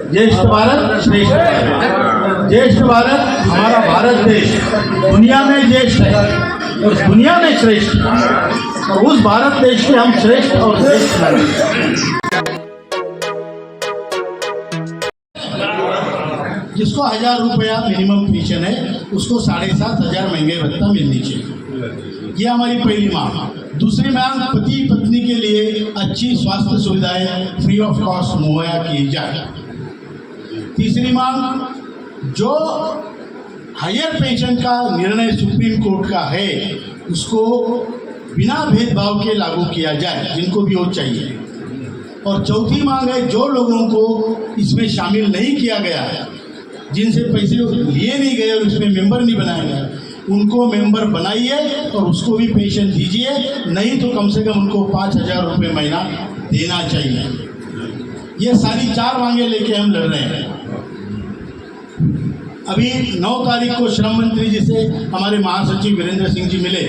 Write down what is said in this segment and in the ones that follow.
ज्येष्ठ भारत श्रेष्ठ भारत। ज्येष्ठ भारत हमारा भारत देश दुनिया में ज्येष्ठ है और दुनिया में श्रेष्ठ, और उस भारत देश के हम श्रेष्ठ और श्रेष्ठ हैं। जिसको 1000 रुपया मिनिमम पेंशन है उसको 7500 महंगाई भत्ता मिलनी चाहिए। ये हमारी पहली मांग। दूसरी मांग, पति पत्नी के लिए अच्छी स्वास्थ्य सुविधाएं फ्री ऑफ कॉस्ट मुहैया की जाए। तीसरी मांग, जो हायर पेंशन का निर्णय सुप्रीम कोर्ट का है उसको बिना भेदभाव के लागू किया जाए जिनको भी वो चाहिए। और चौथी मांग है, जो लोगों को इसमें शामिल नहीं किया गया है, जिनसे पैसे लिए नहीं गए और उसमें मेंबर नहीं बनाया गया, उनको मेंबर बनाइए और उसको भी पेंशन दीजिए, नहीं तो कम से कम उनको 5000 रुपये महीना देना चाहिए। ये सारी 4 मांगे लेके हम लड़ रहे हैं। अभी 9 तारीख को श्रम मंत्री जी से हमारे महासचिव वीरेंद्र सिंह जी मिले।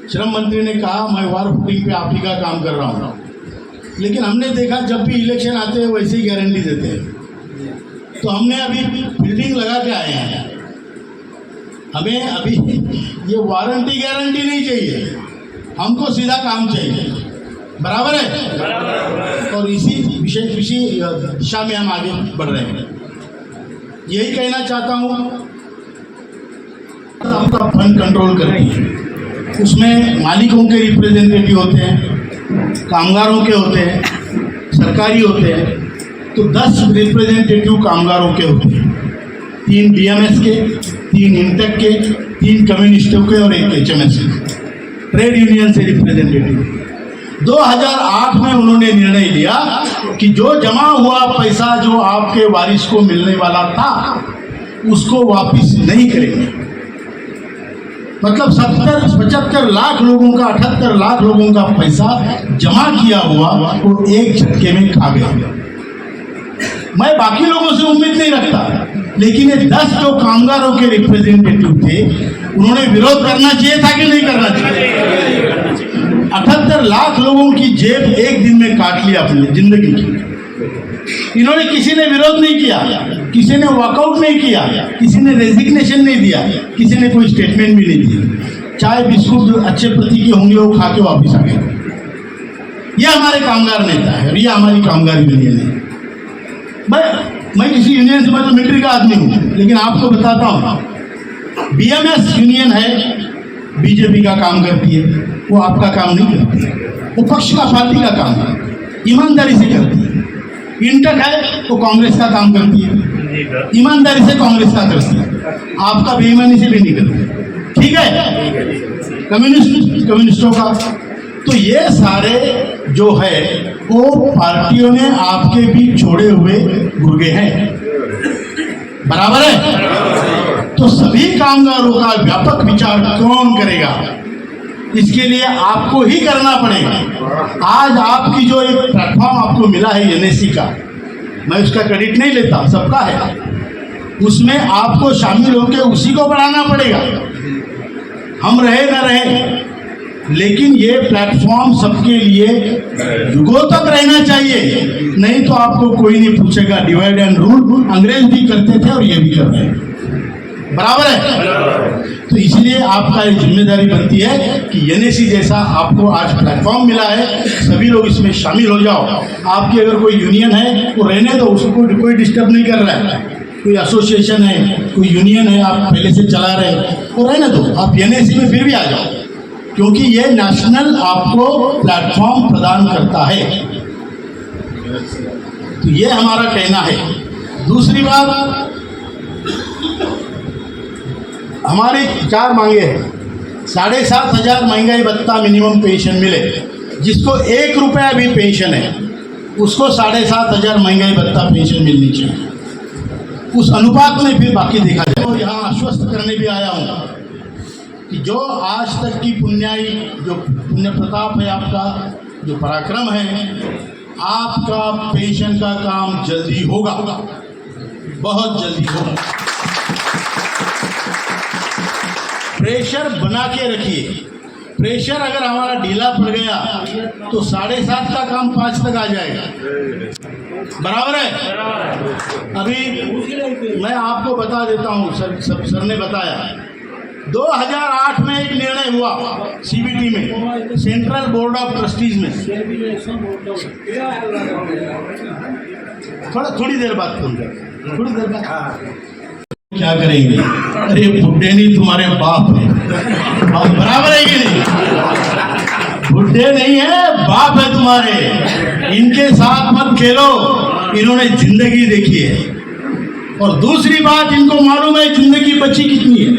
श्रम मंत्री ने कहा मैं वार फुटिंग पे आप ही का काम कर रहा हूँ, लेकिन हमने देखा जब भी इलेक्शन आते हैं वैसे ही गारंटी देते हैं। तो हमने अभी बिल्डिंग लगा के आए हैं। हमें अभी ये वारंटी गारंटी नहीं चाहिए, हमको सीधा काम चाहिए। बराबर है? और इसी विशेष दिशा में हम आगे बढ़ रहे हैं। यही कहना चाहता हूँ, आपका फंड कंट्रोल करती है, उसमें मालिकों के रिप्रेजेंटेटिव होते हैं, कामगारों के होते हैं, सरकारी होते हैं। तो 10 रिप्रेजेंटेटिव कामगारों के होते हैं, 3 बीएमएस के, 3 इंटेक के, 3 कम्युनिस्टों के और 1 एचएमएस के, ट्रेड यूनियन से रिप्रेजेंटेटिव। 2008 में उन्होंने निर्णय लिया कि जो जमा हुआ पैसा जो आपके वारिस को मिलने वाला था उसको वापस नहीं करेंगे। मतलब 75 लाख लोगों का, 78 लाख लोगों का पैसा जमा किया हुआ वो एक झटके में खा गया। मैं बाकी लोगों से उम्मीद नहीं रखता, लेकिन ये 10 जो कामगारों के रिप्रेजेंटेटिव थे उन्होंने विरोध करना चाहिए था कि नहीं करना चाहिए? 78 लाख लोगों की जेब एक दिन में काट लिया अपनी जिंदगी की। इन्होंने, किसी ने विरोध नहीं किया, किसी ने वॉकआउट नहीं किया, किसी ने रेजिग्नेशन नहीं दिया, किसी ने कोई स्टेटमेंट भी नहीं दिया। चाय बिस्कुट जो अच्छे प्रति के होंगे वो खा के वापिस आ गए। ये हमारे कामगार नेता है और ये हमारी कामगार यूनियन है। मैं किसी यूनियन से, मैं तो मिलिट्री का आदमी हूँ, लेकिन आपको बताता हूँ बीएमएस यूनियन है, बीजेपी का काम करती है, वो आपका काम नहीं करती है, वो पक्ष का पार्टी का काम है, ईमानदारी से करती है। इंटक है वो कांग्रेस का काम करती है, ईमानदारी से कांग्रेस का करती है, आपका बेईमानी से भी नहीं करती। ठीक है? कम्युनिस्टों का। तो ये सारे जो है वो पार्टियों ने आपके बीच छोड़े हुए गुर्गे हैं। बराबर है? तो सभी कामगारों का व्यापक विचार कौन करेगा? इसके लिए आपको ही करना पड़ेगा। आज आपकी जो एक प्लेटफॉर्म आपको मिला है एनएसी का, मैं उसका क्रेडिट नहीं लेता, सबका है, उसमें आपको शामिल होकर उसी को बढ़ाना पड़ेगा। हम रहे न रहे, लेकिन ये प्लेटफॉर्म सबके लिए युगों तक रहना चाहिए, नहीं तो आपको कोई नहीं पूछेगा। डिवाइड एंड रूल अंग्रेज भी करते थे और ये भी कर रहे हैं। बराबर है? तो इसलिए आपका ये जिम्मेदारी बनती है कि एनएसी जैसा आपको आज प्लेटफॉर्म मिला है, सभी लोग इसमें शामिल हो जाओ। आपकी अगर कोई यूनियन है वो रहने दो, उसको कोई डिस्टर्ब नहीं कर रहा है। कोई एसोसिएशन है, कोई यूनियन है, आप पहले से चला रहे वो रहने दो, आप एनएसी में फिर भी आ जाओ, क्योंकि ये नेशनल आपको प्लेटफॉर्म प्रदान करता है। तो ये हमारा कहना है। दूसरी बात, हमारी 4 मांगे हैं। 7500 महंगाई भत्ता मिनिमम पेंशन मिले, जिसको 1 रुपया भी पेंशन है उसको 7500 महंगाई भत्ता पेंशन मिलनी चाहिए। उस अनुपात में फिर बाकी देखा जाए। और यहाँ आश्वस्त करने भी आया हूँ कि जो आज तक की पुण्याई, जो पुण्य प्रताप है आपका, जो पराक्रम है, आपका पेंशन का काम जल्दी होगा, बहुत जल्दी होगा। प्रेशर बना के रखिए। प्रेशर अगर हमारा ढीला पड़ गया तो 7.5 का काम 5 तक आ जाएगा। बराबर है। अभी मैं आपको बता देता हूँ, सर ने बताया 2008 में एक निर्णय हुआ सीबीटी में, सेंट्रल बोर्ड ऑफ ट्रस्टीज में। थोड़ी देर बाद फोन कर, थोड़ी देर बाद क्या करेंगे? अरे बुड्ढे नहीं तुम्हारे बाप है, बराबर है कि नहीं? बुड्ढे नहीं है, बाप है तुम्हारे, इनके साथ मत खेलो, इन्होंने जिंदगी देखी है। और दूसरी बात, इनको मालूम है जिंदगी बची कितनी है,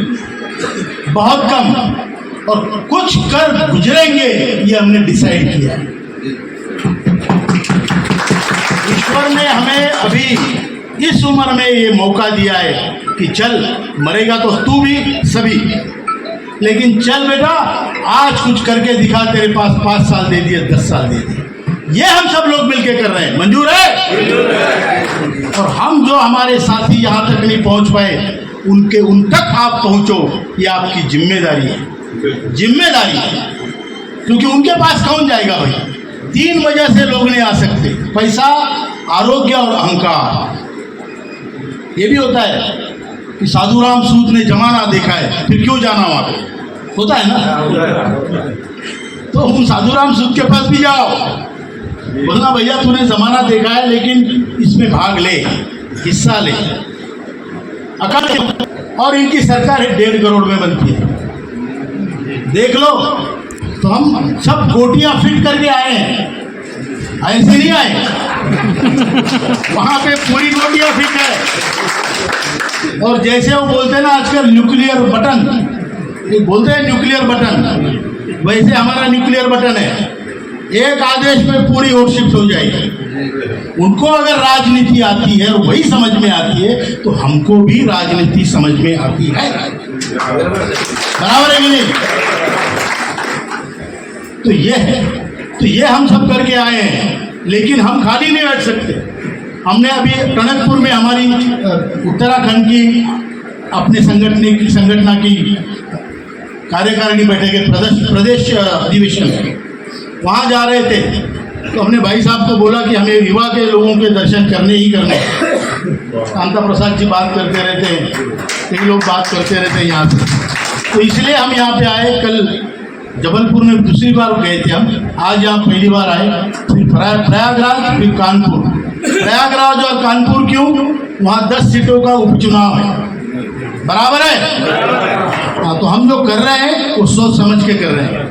बहुत कम, और कुछ कर गुजरेंगे ये हमने डिसाइड किया। ईश्वर ने हमें अभी इस उम्र में ये मौका दिया है कि चल, मरेगा तो तू भी, सभी, लेकिन चल बेटा, आज कुछ करके दिखा। तेरे पास 5 साल दे दिए, 10 साल दे दिए, ये हम सब लोग मिलके कर रहे हैं। मंजूर है? और हम जो हमारे साथी यहाँ तक नहीं पहुँच पाए, उन तक आप पहुँचो, ये आपकी जिम्मेदारी है, जिम्मेदारी है। क्योंकि उनके पास कौन जाएगा भाई? 3 वजह से लोग नहीं आ सकते: पैसा, आरोग्य और अहंकार। ये भी होता है कि साधुराम सूद ने जमाना देखा है, फिर क्यों जाना वहाँ पे? होता है ना? तो उन साधुराम सूद के पास भी जाओ, बोलना भैया तूने जमाना देखा है, लेकिन इसमें भाग ले, हिस्सा ले। और इनकी सरकार 1.5 करोड़ में बनती है, देख लो। तो हम सब कोटियां फिट करके आए हैं, ऐसे नहीं आए। वहां पे पूरी कोटियां फिट है। और जैसे वो बोलते हैं ना आजकल न्यूक्लियर बटन, ये बोलते हैं न्यूक्लियर बटन, वैसे हमारा न्यूक्लियर बटन है, एक आदेश में पूरी वोट शिफ्ट हो जाएगी। उनको अगर राजनीति आती है और वही समझ में आती है, तो हमको भी राजनीति समझ में आती है, बराबर है कि नहीं? तो ये है, तो ये हम सब करके आए हैं, लेकिन हम खाली नहीं बैठ सकते। हमने अभी टनकपुर में हमारी उत्तराखंड की अपने संगठन की कार्यकारिणी बैठक के प्रदेश अधिवेशन में वहाँ जा रहे थे, तो हमने भाई साहब को बोला कि हमें युवा के लोगों के दर्शन करने ही करने। कांता प्रसाद जी बात करते रहते हैं, कई लोग बात करते रहते हैं यहाँ से, तो इसलिए हम यहाँ पे आए। कल जबलपुर में दूसरी बार गए थे हम, आज यहाँ पहली बार आए। फिर प्रयागराज, फिर कानपुर। प्रयागराज और कानपुर क्यों? वहाँ 10 सीटों का उपचुनाव है, बराबर है। हाँ, तो हम जो कर रहे हैं वो सोच समझ के कर रहे हैं,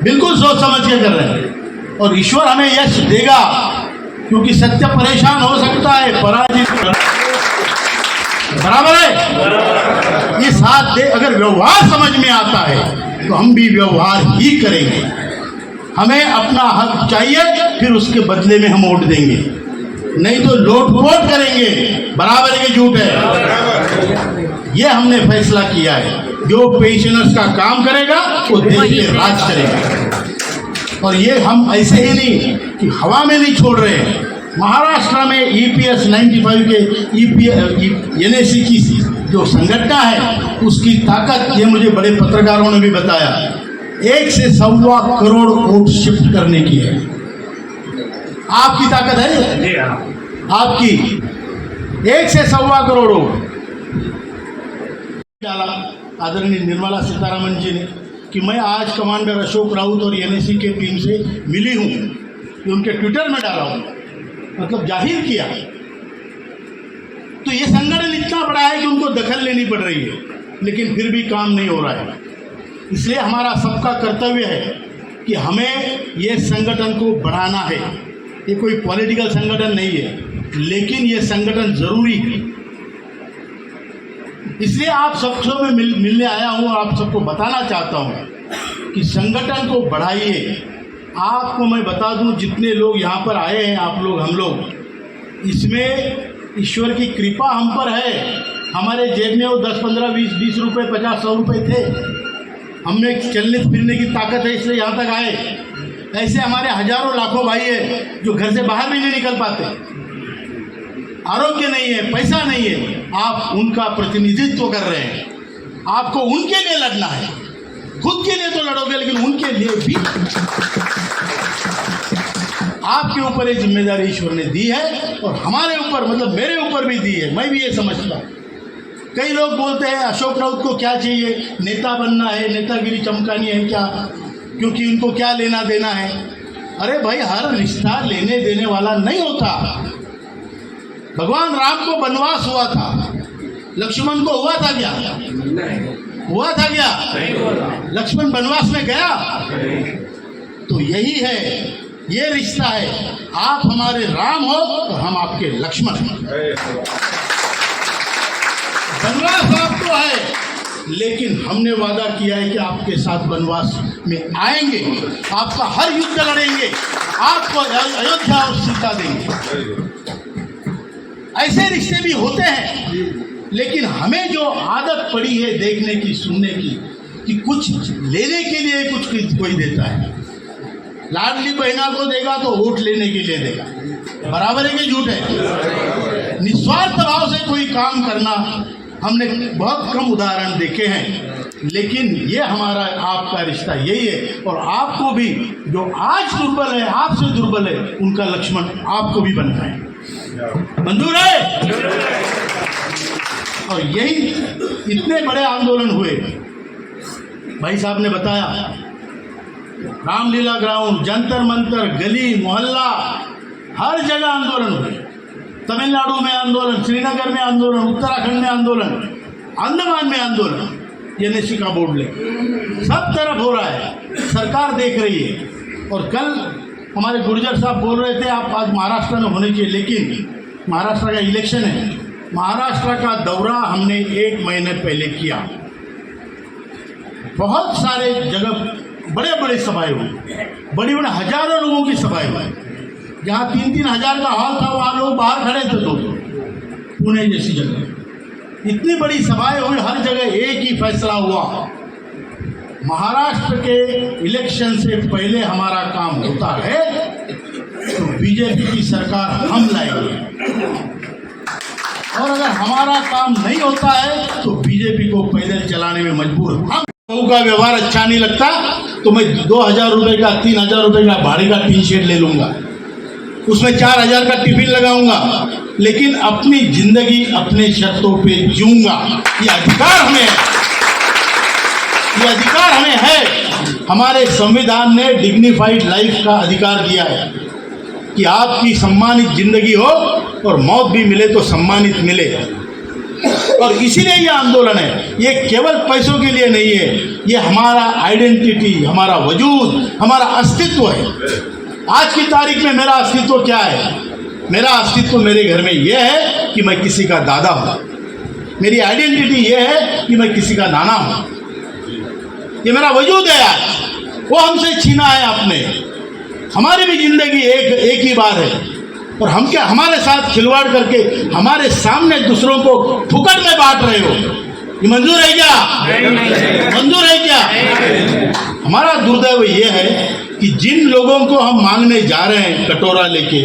बिल्कुल सोच समझ के कर रहे हैं। और ईश्वर हमें यश देगा, क्योंकि सत्य परेशान हो सकता है, पराजित, बराबर है। ये साथ दे, अगर व्यवहार समझ में आता है तो हम भी व्यवहार ही करेंगे। हमें अपना हक चाहिए, फिर उसके बदले में हम वोट देंगे, नहीं तो लोट-पोट करेंगे। बराबर है कि झूठ है? ये हमने फैसला किया है, जो पेंशनर्स का काम करेगा वो देश पे राज करेगा। और ये हम ऐसे ही नहीं कि हवा में नहीं छोड़ रहे हैं। महाराष्ट्र में EPS 95 के NAC की जो संगठन है, उसकी ताकत, ये मुझे बड़े पत्रकारों ने भी बताया, 1 से 1.25 करोड़ वोट शिफ्ट करने की है। आपकी ताकत है, आपकी 1 से 1.25 करोड़ वोट डाला आदरणीय निर्मला सीतारमण जी ने कि मैं आज कमांडर अशोक राउत और NAC के टीम से मिली हूँ, ये उनके ट्विटर में डाला हूँ, मतलब जाहिर किया। तो ये संगठन इतना बड़ा है कि उनको दखल लेनी पड़ रही है, लेकिन फिर भी काम नहीं हो रहा है। इसलिए हमारा सबका कर्तव्य है कि हमें ये संगठन को बढ़ाना है। ये कोई पॉलिटिकल संगठन नहीं है, लेकिन ये संगठन जरूरी है। इसलिए आप सबसे मैं मिलने आया हूँ, आप सबको बताना चाहता हूँ कि संगठन को बढ़ाइए। आपको मैं बता दूँ, जितने लोग यहाँ पर आए हैं, आप लोग, हम लोग, इसमें ईश्वर की कृपा हम पर है। हमारे जेब में वो 10, 15, 20 रुपये, 50, 100 रुपये थे। हमने चलने फिरने की ताकत है, इसलिए यहाँ तक आए। ऐसे हमारे हजारों लाखों भाई है जो घर से बाहर भी नहीं निकल पाते, आरोग्य नहीं है, पैसा नहीं है। आप उनका प्रतिनिधित्व कर रहे हैं, आपको उनके लिए लड़ना है। खुद के लिए तो लड़ोगे, लेकिन उनके लिए भी। आपके ऊपर ये जिम्मेदारी ईश्वर ने दी है और हमारे ऊपर, मतलब मेरे ऊपर भी दी है। मैं भी ये समझता हूँ। कई लोग बोलते हैं अशोक राउत को क्या चाहिए, नेता बनना है, नेतागिरी चमकानी है क्या, क्योंकि उनको क्या लेना देना है। अरे भाई, हर रिश्ता लेने देने वाला नहीं होता। भगवान राम को वनवास हुआ था, लक्ष्मण को हुआ था क्या? हुआ था क्या? लक्ष्मण वनवास में गया? तो यही है, ये रिश्ता है। आप हमारे राम हो और हम आपके लक्ष्मण। वनवास आपको है, लेकिन हमने वादा किया है कि आपके साथ वनवास में आएंगे, आपका हर युद्ध लड़ेंगे, आपको अयोध्या और सीता देंगे। ऐसे रिश्ते भी होते हैं, लेकिन हमें जो आदत पड़ी है देखने की, सुनने की, कि कुछ लेने के लिए कुछ कोई देता है। लाडली बहना को देगा तो वोट लेने के लिए देगा, बराबर है कि झूठ है? निस्वार्थ भाव से कोई काम करना हमने बहुत कम उदाहरण देखे हैं, लेकिन ये हमारा आपका रिश्ता यही है। और आपको भी, जो आज दुर्बल है, आपसे दुर्बल है, उनका लक्ष्मण आपको भी बनना है। मंजूर है? और यही इतने बड़े आंदोलन हुए। भाई साहब ने बताया, रामलीला ग्राउंड, जंतर मंतर, गली मोहल्ला, हर जगह आंदोलन हुए। तमिलनाडु में आंदोलन, श्रीनगर में आंदोलन, उत्तराखंड में आंदोलन, अंडमान में आंदोलन, एनएससी का बोर्ड ले, सब तरफ हो रहा है, सरकार देख रही है। और कल हमारे गुर्जर साहब बोल रहे थे आप आज महाराष्ट्र में होने चाहिए, लेकिन महाराष्ट्र का इलेक्शन है। महाराष्ट्र का दौरा हमने 1 महीने पहले किया। बहुत सारे जगह बड़े बड़े सभाएं हुई, बड़ी बड़ी हजारों लोगों की सभाएं हुई। जहाँ 3-3 हजार का हॉल था, वहाँ लोग बाहर खड़े थे। तो पुणे जैसी जगह इतनी बड़ी सभाएं हुई, हर जगह एक ही फैसला हुआ, महाराष्ट्र के इलेक्शन से पहले हमारा काम होता है तो बीजेपी की सरकार हम लाएंगे, और अगर हमारा काम नहीं होता है तो बीजेपी को पैदल चलाने में मजबूर हम। लोगों का व्यवहार अच्छा नहीं लगता तो मैं 2000 रुपये का, 3000 रुपये का भाड़े का टी शर्ट ले लूँगा, उसमें 4000 का टिफिन लगाऊंगा, लेकिन अपनी जिंदगी अपने शर्तों पे जीऊंगा। ये अधिकार हमें है, ये अधिकार हमें है। हमारे संविधान ने डिग्निफाइड लाइफ का अधिकार दिया है कि आपकी सम्मानित जिंदगी हो और मौत भी मिले तो सम्मानित मिले। और इसीलिए ये आंदोलन है, ये केवल पैसों के लिए नहीं है, ये हमारा आइडेंटिटी, हमारा वजूद, हमारा अस्तित्व है। आज की तारीख में मेरा अस्तित्व क्या है? मेरा अस्तित्व मेरे घर में यह है कि मैं किसी का दादा हूँ। मेरी आइडेंटिटी यह है कि मैं किसी का नाना हूँ। ये मेरा वजूद है। आज वो हमसे छीना है आपने। हमारी भी जिंदगी एक ही बार है, और हम क्या हमारे साथ खिलवाड़ करके हमारे सामने दूसरों को फुकट में बांट रहे हो? ये मंजूर है क्या? मंजूर है क्या? हमारा दुर्दैव ये है कि जिन लोगों को हम मांगने जा रहे हैं कटोरा लेके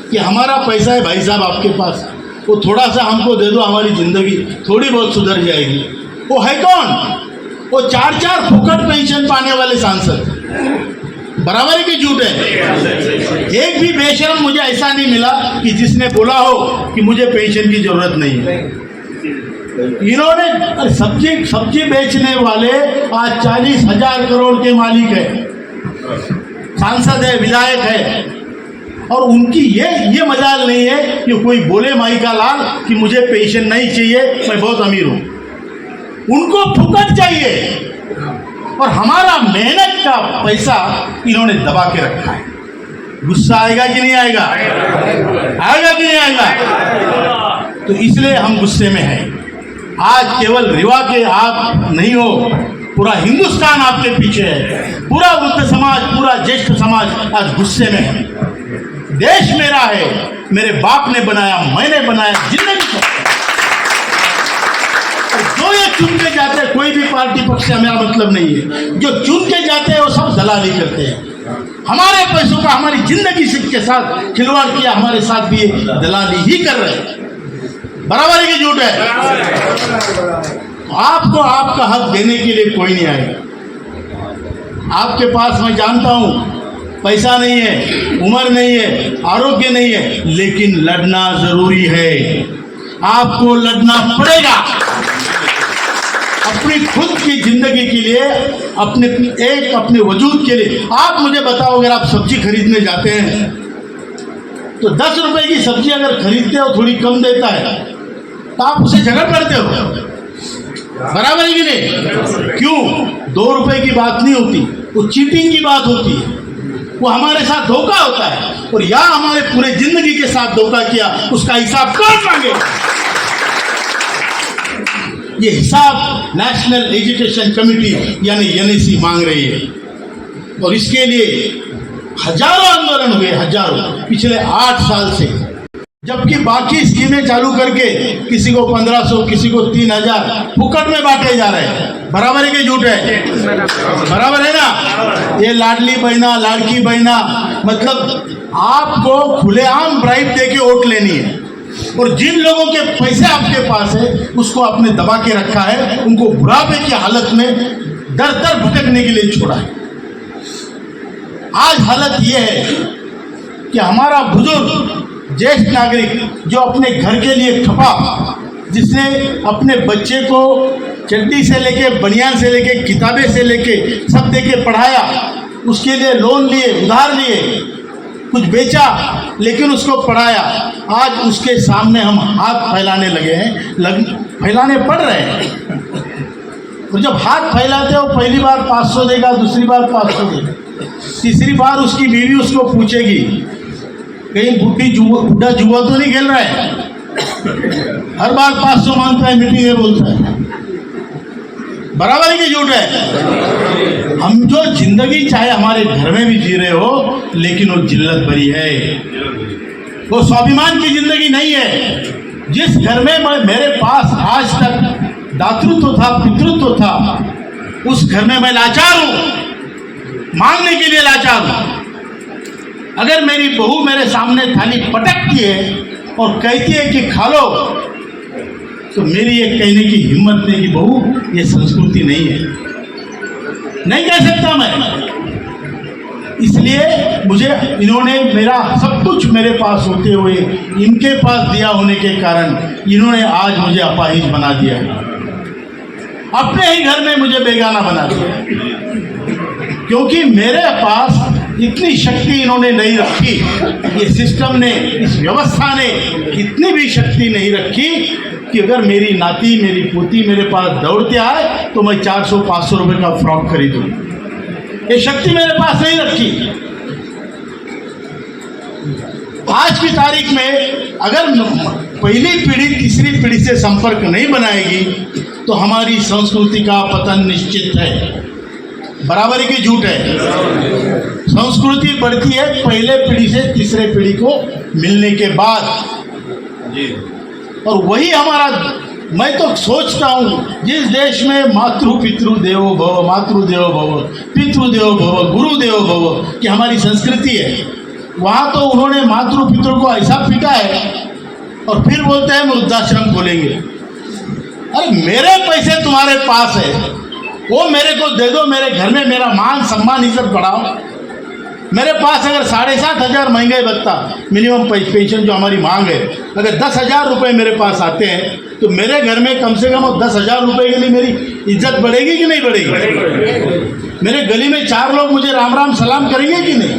कि हमारा पैसा है भाई साहब आपके पास, वो थोड़ा सा हमको दे दो, हमारी ज़िंदगी थोड़ी बहुत सुधर जाएगी। वो है कौन? वो 4-4 फुकट पेंशन पाने वाले सांसद। बराबर है कि झूठ है? एक भी बेशरम मुझे ऐसा नहीं मिला कि जिसने बोला हो कि मुझे पेंशन की जरूरत नहीं है। इन्होंने सब्जी बेचने वाले आज 40,000 करोड़ के मालिक है, सांसद है, विधायक है, और उनकी ये मजाल नहीं है कि कोई बोले माई का लाल कि मुझे पेंशन नहीं चाहिए, मैं बहुत अमीर हूँ। उनको फुकट चाहिए, और हमारा मेहनत का पैसा इन्होंने दबा के रखा है। गुस्सा आएगा कि नहीं आएगा? आएगा कि नहीं आएगा? तो इसलिए हम गुस्से में हैं। आज केवल रीवा के आप नहीं हो, पूरा हिंदुस्तान आपके पीछे है। पूरा वृद्ध समाज, पूरा ज्येष्ठ समाज आज गुस्से में है। देश मेरा है, मेरे बाप ने बनाया, मैंने बनाया, जिंदगी को। जो ये चुन के जाते हैं, कोई भी पार्टी पक्ष से मेरा मतलब नहीं है, जो चुन के जाते हैं वो सब दलाली करते हैं। हमारे पैसों का हमारी जिंदगी के साथ खिलवाड़ किया, हमारे साथ भी दलाली ही कर रहे हैं। बराबर है कि झूठ है? आपको आपका हक देने के लिए कोई नहीं आएगा। आपके पास मैं जानता हूं पैसा नहीं है, उम्र नहीं है, आरोग्य नहीं है, लेकिन लड़ना जरूरी है। आपको लड़ना पड़ेगा अपनी खुद की जिंदगी के लिए, अपने वजूद के लिए। आप मुझे बताओ, अगर आप सब्जी खरीदने जाते हैं तो 10 रुपए की सब्जी अगर खरीदते हो, थोड़ी कम देता है, तो आप उसे झगड़ पड़ते हो, बराबर है कि नहीं? क्यों? 2 रुपए की बात नहीं होती, वो चीटिंग की बात होती है, वो हमारे साथ धोखा होता है। और या हमारे पूरे जिंदगी के साथ धोखा किया, उसका हिसाब कौन मांगे? ये हिसाब नेशनल एजुकेशन कमेटी यानी एनएसी मांग रही है। और इसके लिए हजारों आंदोलन हुए, हजारों, पिछले 8 साल से। जबकि बाकी स्कीमें चालू करके किसी को 1500, किसी को 3000 फुकट में बांटे जा रहे हैं। बराबर है कि झूठ है? बराबर है ना? ये लाडली बहना, लाड़की बहना, मतलब आपको खुलेआम ब्राइब देके वोट लेनी है। और जिन लोगों के पैसे आपके पास है, उसको आपने दबा के रखा है, उनको बुढ़ापे की हालत में दर दर भटकने के लिए छोड़ा है। आज हालत यह है कि हमारा बुजुर्ग ज्येष्ठ नागरिक जो अपने घर के लिए खपा, जिसने अपने बच्चे को चड्डी से लेके, बनियान से लेके, किताबें से लेके सब दे के पढ़ाया, उसके लिए लोन लिए, उधार लिए, कुछ बेचा, लेकिन उसको पढ़ाया। आज उसके सामने हम हाथ फैलाने लगे हैं, फैलाने पड़ रहे हैं। और जब हाथ फैलाते हो, पहली बार 500 देगा, दूसरी बार 500 देगा, तीसरी बार उसकी बीवी उसको पूछेगी कहीं बुढ़ा जुआ तो नहीं खेल रहा है? हर बार 500 मांगता है, मीटिंग है बोलता है। बराबर है कि झूठ है? हम जो जिंदगी चाहे हमारे घर में भी जी रहे हो, लेकिन वो जिल्लत भरी है, वो स्वाभिमान की जिंदगी नहीं है। जिस घर में मेरे पास आज तक दातृत्व था, पितृत्व था, उस घर में मैं लाचार हूं, मांगने के लिए लाचार हूं। अगर मेरी बहू मेरे सामने थाली पटकती है और कहती है कि खा लो, तो मेरी ये कहने की हिम्मत नहीं कि बहू ये संस्कृति नहीं है, नहीं कह सकता मैं। इसलिए मुझे इन्होंने मेरा सब कुछ मेरे पास होते हुए इनके पास दिया होने के कारण इन्होंने आज मुझे अपाहिज बना दिया, अपने ही घर में मुझे बेगाना बना दिया। क्योंकि मेरे पास इतनी शक्ति इन्होंने नहीं रखी, ये सिस्टम ने, इस व्यवस्था ने इतनी भी शक्ति नहीं रखी कि अगर मेरी नाती, मेरी पोती मेरे पास दौड़ते आए तो मैं 400-500 रुपए का फ्रॉक खरीदूं। ये शक्ति मेरे पास नहीं रखी। आज की तारीख में अगर पहली पीढ़ी तीसरी पीढ़ी से संपर्क नहीं बनाएगी तो हमारी संस्कृति का पतन निश्चित है। बराबर है कि झूठ है? संस्कृति बढ़ती है पहले पीढ़ी से तीसरे पीढ़ी को मिलने के बाद। और वही हमारा, मैं तो सोचता हूँ, जिस देश में मातृ पितृ देवो भव, मातृदेवो भव, पितृदेवो भव, गुरुदेवो भव की हमारी संस्कृति है, वहाँ तो उन्होंने मातृ पितृ को ऐसा पीटा है और फिर बोलते हैं वृद्धाश्रम खोलेंगे। अरे मेरे पैसे तुम्हारे पास है, वो मेरे को दे दो, मेरे घर में मेरा मान सम्मान इज्जत बढ़ाओ। मेरे पास अगर 7,500 महंगाई भत्ता मिनिमम पेंशन जो हमारी मांग है, अगर 10,000 रुपये मेरे पास आते हैं तो मेरे घर में कम से कम 10,000 रुपये के लिए मेरी इज्जत बढ़ेगी कि नहीं बढ़ेगी? मेरे गली में 4 लोग मुझे राम राम सलाम करेंगे कि नहीं?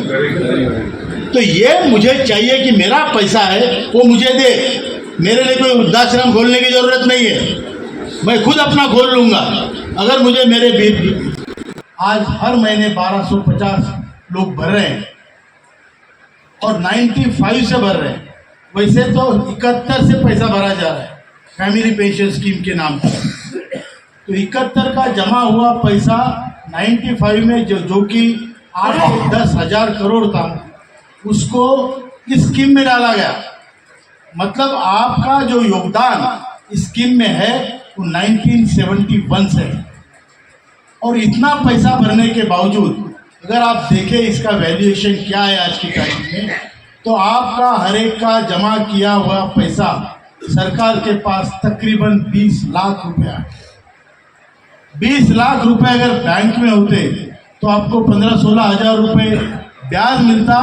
तो ये मुझे चाहिए कि मेरा पैसा है वो मुझे दे। मेरे लिए कोई वृद्धाश्रम खोलने की ज़रूरत नहीं है, मैं खुद अपना खोल लूँगा। अगर मुझे मेरे आज हर महीने 1250 लोग भर रहे हैं और 95 से भर रहे हैं। वैसे तो 71 से पैसा भरा जा रहा है फैमिली पेंशन स्कीम के नाम पर। तो 71 का जमा हुआ पैसा 95 में जो कि 8 से 10 हजार करोड़ था, उसको इस स्कीम में डाला गया। मतलब आपका जो योगदान स्कीम में है वो 1971 से है। और इतना पैसा भरने के बावजूद अगर आप देखें इसका वैल्यूएशन क्या है आज की तारीख में, तो आपका हर एक का जमा किया हुआ पैसा सरकार के पास तकरीबन 20 लाख रुपया। 20 लाख रुपए अगर बैंक में होते तो आपको 15-16 हजार रुपये ब्याज मिलता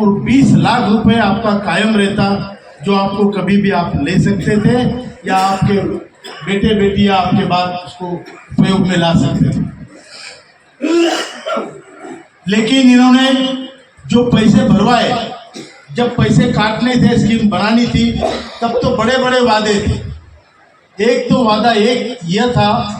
और 20 लाख रुपए आपका कायम रहता, जो आपको कभी भी आप ले सकते थे या आपके बेटे बेटियां आपके बाद उसको उपयोग में ला सकते थे। लेकिन इन्होंने जो पैसे भरवाए, जब पैसे काटने थे, स्कीम बनानी थी, तब तो बड़े बड़े वादे थे। एक तो वादा एक यह था